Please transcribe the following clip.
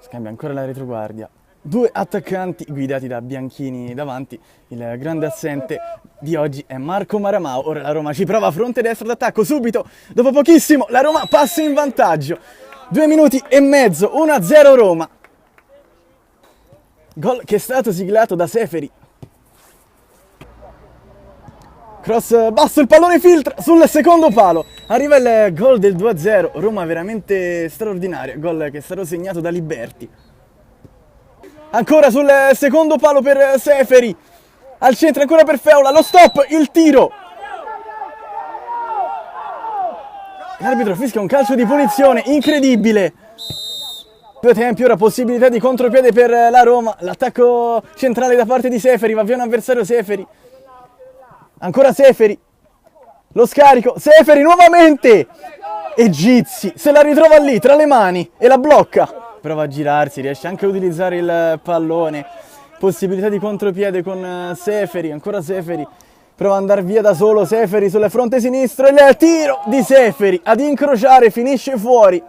Scambia ancora la retroguardia. Due attaccanti guidati da Bianchini davanti. Il grande assente di oggi è Marco Maramao. Ora la Roma ci prova a fronte destro d'attacco subito. Dopo pochissimo la Roma passa in vantaggio. 2 minuti e mezzo, 1-0 Roma. Gol che è stato siglato da Seferi. Cross basso, il pallone filtra sul secondo palo. Arriva il gol del 2-0. Roma veramente straordinaria. Gol che è stato segnato da Liberti. Ancora sul secondo palo per Seferi. Al centro ancora per Feola. Lo stop, il tiro. L'arbitro fischia un calcio di punizione incredibile. Due tempi, ora possibilità di contropiede per la Roma. L'attacco centrale da parte di Seferi. Va via un avversario Seferi. Ancora Seferi. Lo scarico. Seferi nuovamente. E Gizzi se la ritrova lì tra le mani e la blocca. Prova a girarsi, riesce anche a utilizzare il pallone. Possibilità di contropiede con Seferi. Ancora Seferi. Prova ad andare via da solo Seferi sul fronte sinistro. Il tiro di Seferi ad incrociare, finisce fuori.